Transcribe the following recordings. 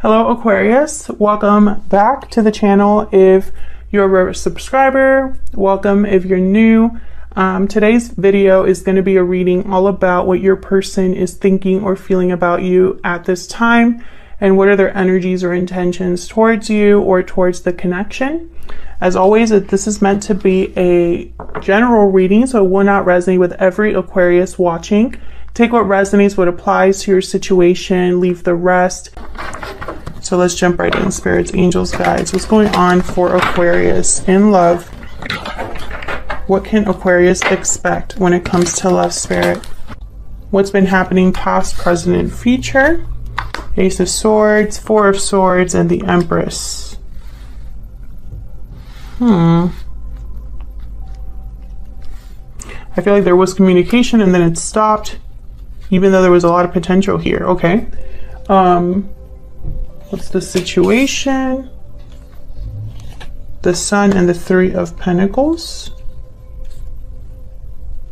Hello Aquarius, welcome back to the channel. If you're a subscriber, welcome. If you're new, today's video is going to be a reading all about what your person is thinking or feeling about you at this time and what are their energies or intentions towards you or towards the connection. As always, this is meant to be a general reading, so it will not resonate with every Aquarius watching. Take what resonates, what applies to your situation, leave the rest. So let's jump right in. Spirits, angels, guides. What's going on for Aquarius in love? What can Aquarius expect when it comes to love, spirit? What's been happening past, present, and future? Ace of Swords, Four of Swords, and the Empress. I feel like there was communication and then it stopped, even though there was a lot of potential here. Okay. What's the situation? The Sun and the Three of Pentacles.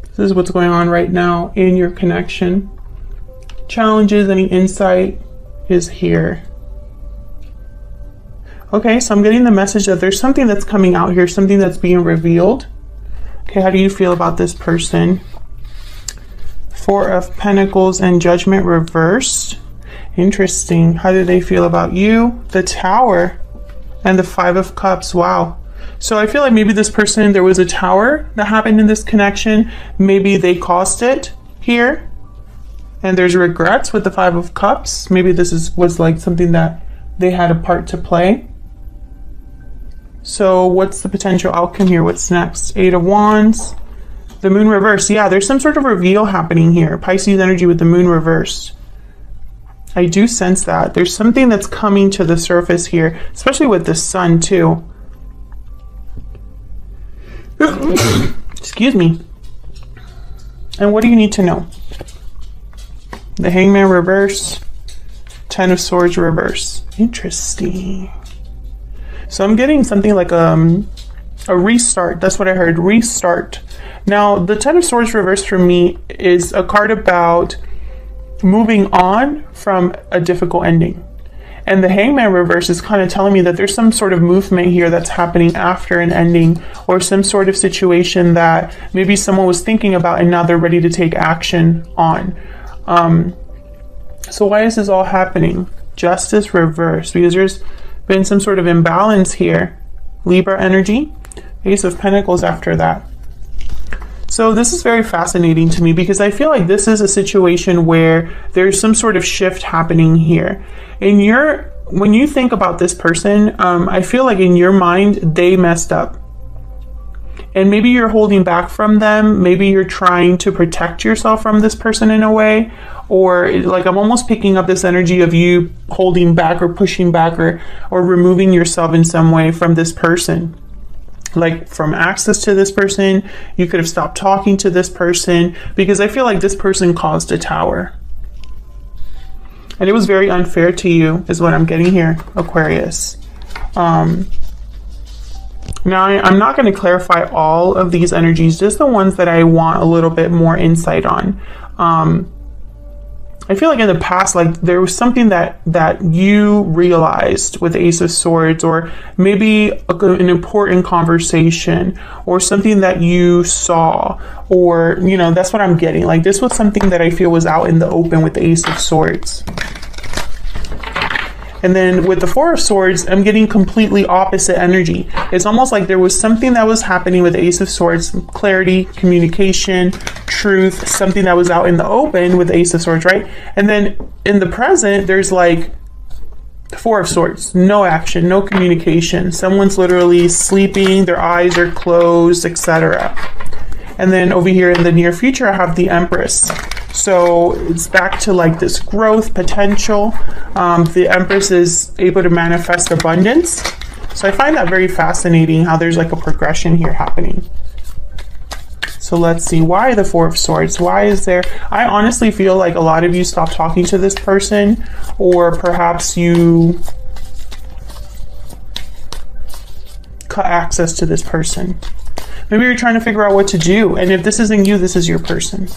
This is what's going on right now in your connection. Challenges, any insight is here. Okay, so I'm getting the message that there's something that's coming out here, something that's being revealed. Okay, how do you feel about this person? Four of Pentacles and Judgment reversed. Interesting. How do they feel about you? The Tower and the Five of Cups. Wow. So I feel like maybe this person, there was a tower that happened in this connection. Maybe they caused it here. And there's regrets with the Five of Cups. Maybe this was like something that they had a part to play. So what's the potential outcome here? What's next? Eight of Wands. The Moon reversed. Yeah, there's some sort of reveal happening here. Pisces energy with the Moon reversed. I do sense that. There's something that's coming to the surface here, especially with the Sun too. Excuse me. And what do you need to know? The Hangman reverse. Ten of Swords reverse. Interesting. So I'm getting something like a restart. That's what I heard. Restart. Now, the Ten of Swords reverse for me is a card about moving on from a difficult ending. And the Hangman reverse is kind of telling me that there's some sort of movement here that's happening after an ending, or some sort of situation that maybe someone was thinking about and now they're ready to take action on. So why is this all happening? Justice reverse, because there's been some sort of imbalance here. Libra energy, Ace of Pentacles after that. So this is very fascinating to me because I feel like this is a situation where there's some sort of shift happening here. When you think about this person, I feel like in your mind, they messed up. And maybe you're holding back from them. Maybe you're trying to protect yourself from this person in a way. Or like I'm almost picking up this energy of you holding back or pushing back or removing yourself in some way from this person. Like from access to this person, you could have stopped talking to this person because I feel like this person caused a tower. And it was very unfair to you is what I'm getting here, Aquarius. Now I'm not going to clarify all of these energies, just the ones that I want a little bit more insight on. I feel like in the past, like there was something that you realized with Ace of Swords, or maybe an important conversation, or something that you saw, or, you know, that's what I'm getting. Like this was something that I feel was out in the open with the Ace of Swords. And then with the Four of Swords, I'm getting completely opposite energy. It's almost like there was something that was happening with the Ace of Swords, clarity, communication, truth, something that was out in the open with the Ace of Swords, right? And then in the present, there's like Four of Swords, no action, no communication. Someone's literally sleeping, their eyes are closed, etc. And then over here in the near future, I have the Empress. So it's back to like this growth potential. The Empress is able to manifest abundance. So I find that very fascinating how there's like a progression here happening. So let's see, why the Four of Swords? Why is there, I honestly feel like a lot of you stopped talking to this person, or perhaps you cut access to this person. Maybe you're trying to figure out what to do. And if this isn't you, this is your person.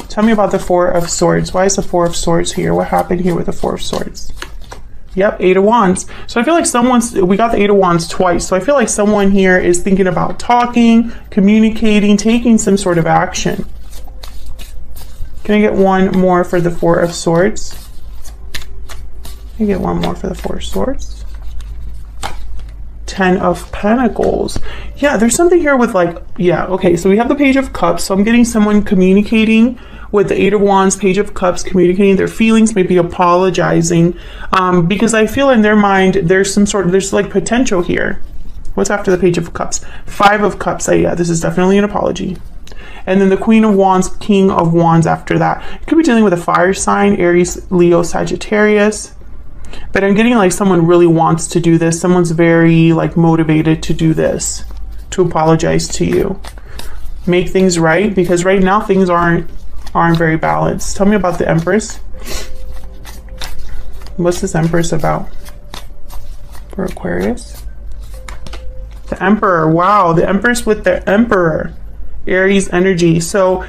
Tell me about the Four of Swords. Why is the Four of Swords here? What happened here with the Four of Swords? Yep, Eight of Wands. So I feel like we got the Eight of Wands twice. So I feel like someone here is thinking about talking, communicating, taking some sort of action. Can I get one more for the Four of Swords? Can I get one more for the Four of Swords? Ten of Pentacles. Yeah, there's something here with like, yeah, okay, so we have the Page of Cups. So I'm getting someone communicating with the Eight of Wands, Page of Cups, communicating their feelings, maybe apologizing, because I feel in their mind there's like potential here. What's after the Page of Cups? Five of Cups. Yeah, this is definitely an apology. And then the Queen of Wands, King of Wands after that. You could be dealing with a fire sign, Aries, Leo, Sagittarius. But I'm getting like someone really wants to do this. Someone's very like motivated to do this, to apologize to you, make things right, because right now things aren't very balanced. Tell me about the Empress. What's this Empress about for Aquarius? The Emperor. Wow, the Empress with the Emperor. Aries energy. So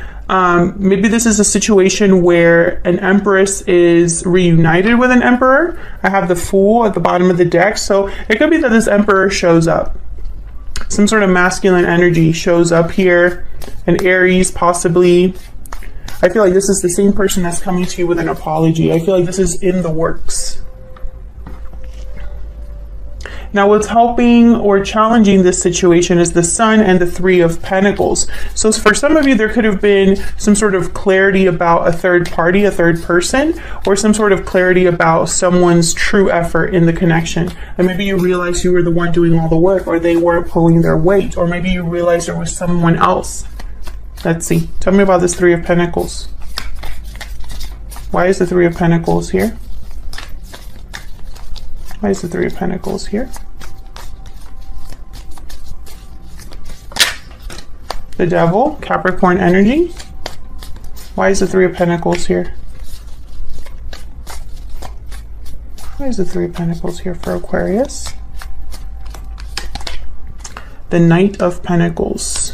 maybe this is a situation where an Empress is reunited with an Emperor. I have the Fool at the bottom of the deck. So it could be that this Emperor shows up. Some sort of masculine energy shows up here. An Aries possibly. I feel like this is the same person that's coming to you with an apology. I feel like this is in the works. Now, what's helping or challenging this situation is the Sun and the Three of Pentacles. So for some of you, there could have been some sort of clarity about a third party, a third person, or some sort of clarity about someone's true effort in the connection. And maybe you realized you were the one doing all the work, or they weren't pulling their weight, or maybe you realized there was someone else. Let's see. Tell me about this Three of Pentacles. Why is the Three of Pentacles here? Why is the Three of Pentacles here? The Devil, Capricorn energy. Why is the Three of Pentacles here? Why is the Three of Pentacles here for Aquarius? The Knight of Pentacles.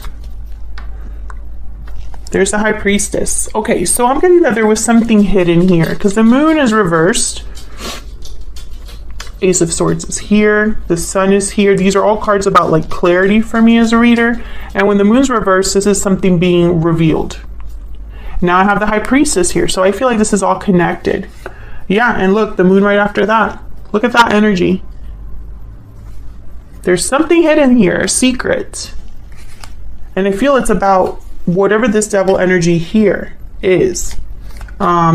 There's the High Priestess. Okay, so I'm getting that there was something hidden here because the Moon is reversed. Ace of Swords is here. The Sun is here. These are all cards about like clarity for me as a reader. And when the Moon's reversed, this is something being revealed. Now I have the High Priestess here. So I feel like this is all connected. Yeah, and look, the Moon right after that. Look at that energy. There's something hidden here, a secret. And I feel it's about whatever this Devil energy here is.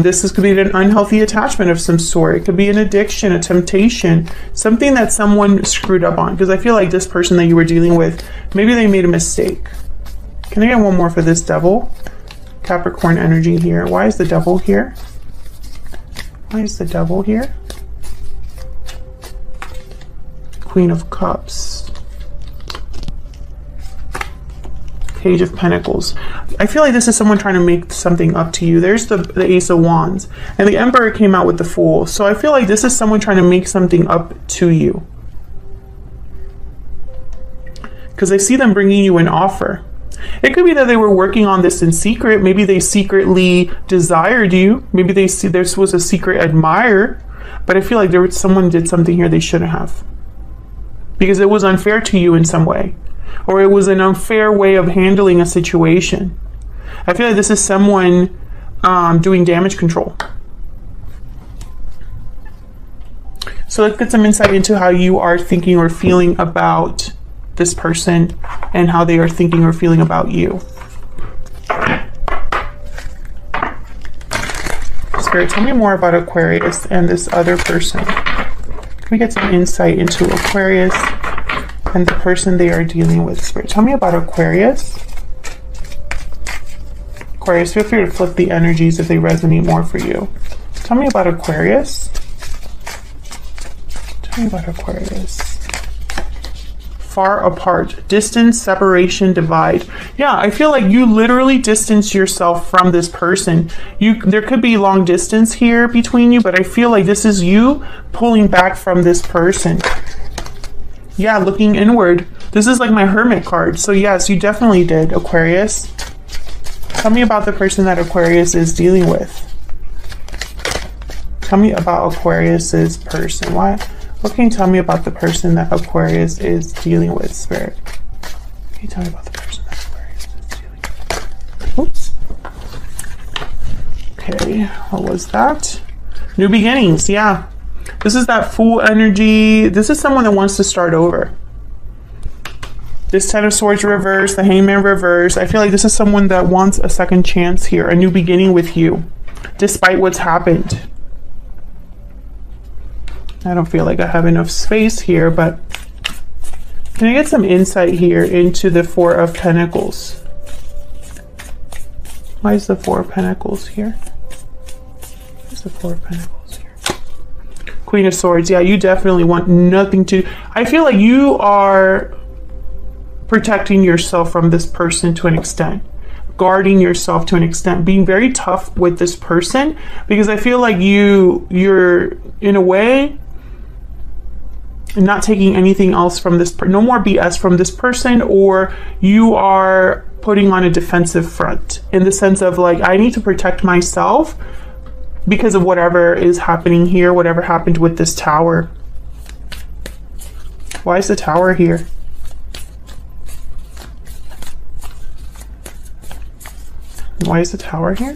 This could be an unhealthy attachment of some sort. It could be an addiction, a temptation, something that someone screwed up on. Because I feel like this person that you were dealing with, maybe they made a mistake. Can I get one more for this Devil? Capricorn energy here. Why is the Devil here? Why is the Devil here? Queen of Cups. Page of Pentacles. I feel like this is someone trying to make something up to you. There's the Ace of Wands. And the Emperor came out with the Fool. So I feel like this is someone trying to make something up to you. Because I see them bringing you an offer. It could be that they were working on this in secret. Maybe they secretly desired you. Maybe this was a secret admirer. But I feel like someone did something here they shouldn't have. Because it was unfair to you in some way. Or it was an unfair way of handling a situation. I feel like this is someone doing damage control. So let's get some insight into how you are thinking or feeling about this person and how they are thinking or feeling about you. Spirit, tell me more about Aquarius and this other person. Can we get some insight into Aquarius and the person they are dealing with? Spirit, tell me about Aquarius. Aquarius, feel free to flip the energies if they resonate more for you. Tell me about Aquarius. Tell me about Aquarius. Far apart. Distance, separation, divide. Yeah, I feel like you literally distance yourself from this person. There could be long distance here between you, but I feel like this is you pulling back from this person. Yeah, looking inward. This is like my Hermit card. So yes, you definitely did, Aquarius. Tell me about the person that Aquarius is dealing with. Tell me about Aquarius's person. What can you tell me about the person that Aquarius is dealing with, Spirit? Can you tell me about the person that Aquarius is dealing with? Oops. Okay, what was that? New beginnings, yeah. This is that Fool energy. This is someone that wants to start over. This Ten of Swords reverse, the Hangman reverse. I feel like this is someone that wants a second chance here, a new beginning with you, despite what's happened. I don't feel like I have enough space here, but can I get some insight here into the Four of Pentacles? Why is the Four of Pentacles here? Where's the Four of Pentacles here? Queen of Swords. Yeah, you definitely want nothing to... I feel like you are protecting yourself from this person to an extent. Guarding yourself to an extent. Being very tough with this person. Because I feel like you're, in a way, not taking anything else from this... No more BS from this person. Or you are putting on a defensive front. In the sense of like, I need to protect myself because of whatever is happening here, whatever happened with this Tower. Why is the Tower here? Why is the Tower here?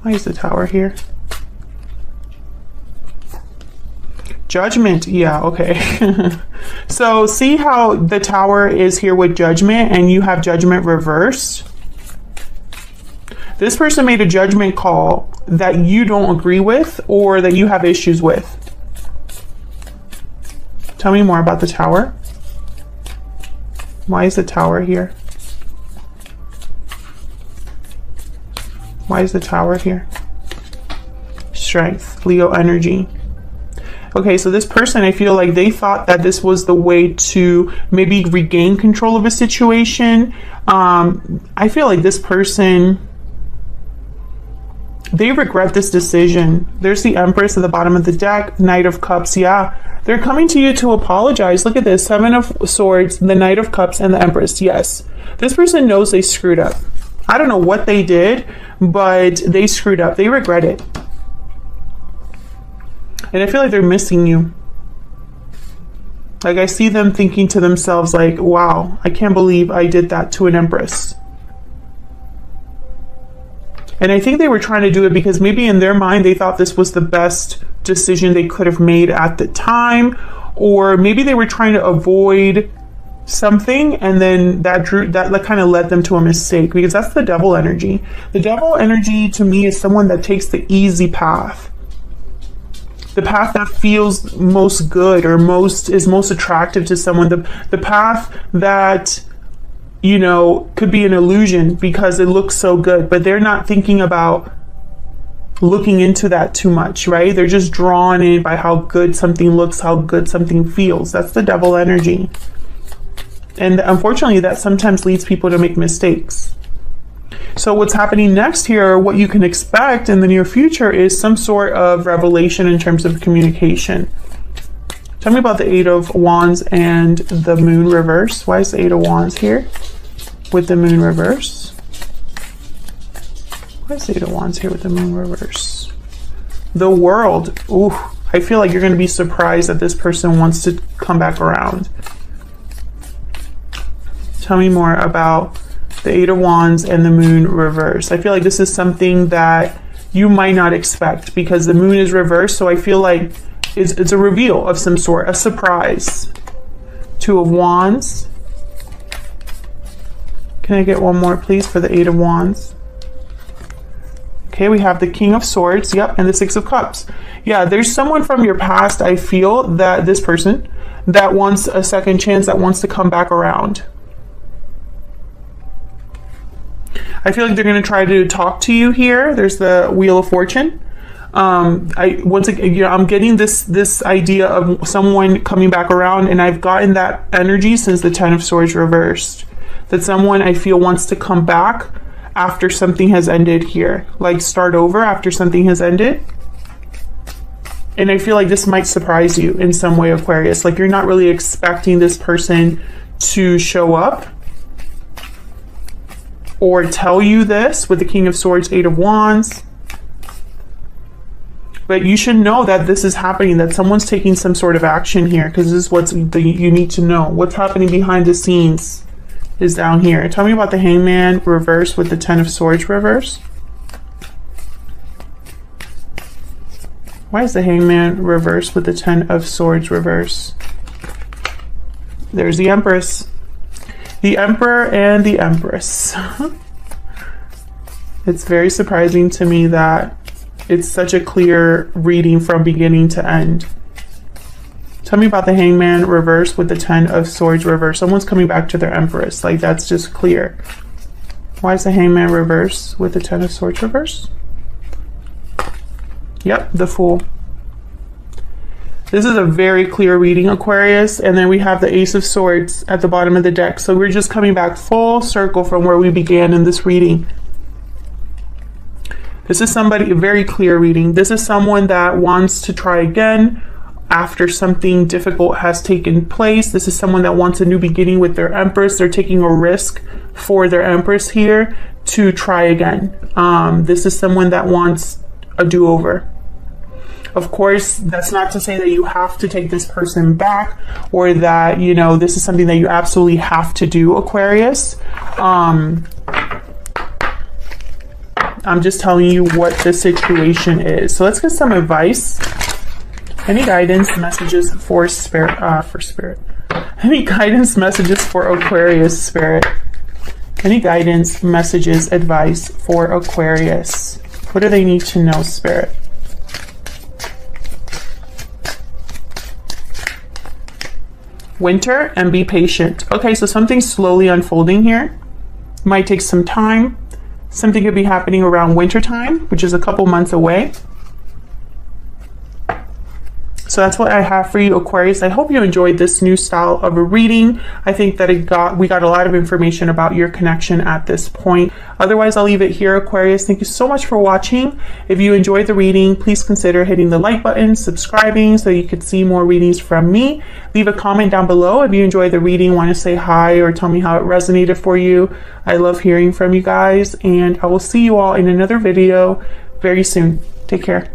Why is the Tower here? Judgment. Yeah, okay. So see how the Tower is here with Judgment and you have Judgment reversed? This person made a judgment call that you don't agree with or that you have issues with. Tell me more about the Tower. Why is the Tower here? Why is the Tower here? Strength, Leo energy. Okay, so this person, I feel like they thought that this was the way to maybe regain control of a situation. I feel like this person, they regret this decision. There's the Empress at the bottom of the deck, Knight of Cups. Yeah, they're coming to you to apologize. Look at this, Seven of Swords, the Knight of Cups, and the Empress. Yes, this person knows they screwed up. I don't know what they did, but they screwed up. They regret it. And I feel like they're missing you. Like I see them thinking to themselves like, wow, I can't believe I did that to an Empress. And I think they were trying to do it because maybe in their mind they thought this was the best decision they could have made at the time, or maybe they were trying to avoid something and then that kind of led them to a mistake, because that's the Devil energy. The Devil energy to me is someone that takes the easy path. The path that feels most good or is most attractive to someone. The path that, you know, could be an illusion because it looks so good, but they're not thinking about looking into that too much, right? They're just drawn in by how good something looks, how good something feels. That's the Devil energy. And unfortunately, that sometimes leads people to make mistakes. So what's happening next here, or what you can expect in the near future, is some sort of revelation in terms of communication. Tell me about the Eight of Wands and the Moon reverse. Why is the Eight of Wands here with the Moon reverse? Why is the Eight of Wands here with the Moon reverse? The World. Ooh, I feel like you're going to be surprised that this person wants to come back around. Tell me more about the Eight of Wands and the Moon reverse. I feel like this is something that you might not expect because the Moon is reversed. So I feel like it's a reveal of some sort, a surprise. Two of Wands. Can I get one more, please, for the Eight of Wands? Okay, we have the King of Swords. Yep, and the Six of Cups. Yeah, there's someone from your past, I feel, that this person that wants a second chance, that wants to come back around. I feel like they're going to try to talk to you here. There's the Wheel of Fortune. Once again, you know, I'm getting this idea of someone coming back around, and I've gotten that energy since the Ten of Swords reversed. That someone I feel wants to come back after something has ended here, like start over after something has ended. And I feel like this might surprise you in some way, Aquarius. Like you're not really expecting this person to show up, or tell you this with the King of Swords, Eight of Wands. But you should know that this is happening, that someone's taking some sort of action here, because this is what you need to know. What's happening behind the scenes is down here. Tell me about the Hangman reverse with the Ten of Swords reverse. Why is the Hangman reverse with the Ten of Swords reverse? There's the Empress. The Emperor and the Empress. It's very surprising to me that it's such a clear reading from beginning to end. Tell me about the Hangman reverse with the Ten of Swords reverse. Someone's coming back to their Empress. Like, that's just clear. Why is the Hangman reverse with the Ten of Swords reverse? Yep, the Fool. This is a very clear reading, Aquarius. And then we have the Ace of Swords at the bottom of the deck. So we're just coming back full circle from where we began in this reading. This is somebody, a very clear reading. This is someone that wants to try again after something difficult has taken place. This is someone that wants a new beginning with their Empress. They're taking a risk for their Empress here to try again. This is someone that wants a do-over. Of course, that's not to say that you have to take this person back, or that, you know, this is something that you absolutely have to do, Aquarius. I'm just telling you what the situation is. So let's get some advice. Any guidance messages for spirit? Any guidance messages for Aquarius, Spirit? Any guidance messages, advice for Aquarius? What do they need to know, Spirit? Winter and be patient. Okay, so something's slowly unfolding here. Might take some time. Something could be happening around winter time, which is a couple months away. So that's what I have for you, Aquarius. I hope you enjoyed this new style of a reading. I think that we got a lot of information about your connection at this point. Otherwise, I'll leave it here, Aquarius. Thank you so much for watching. If you enjoyed the reading, please consider hitting the like button, subscribing so you could see more readings from me. Leave a comment down below if you enjoyed the reading, want to say hi, or tell me how it resonated for you. I love hearing from you guys, and I will see you all in another video very soon. Take care.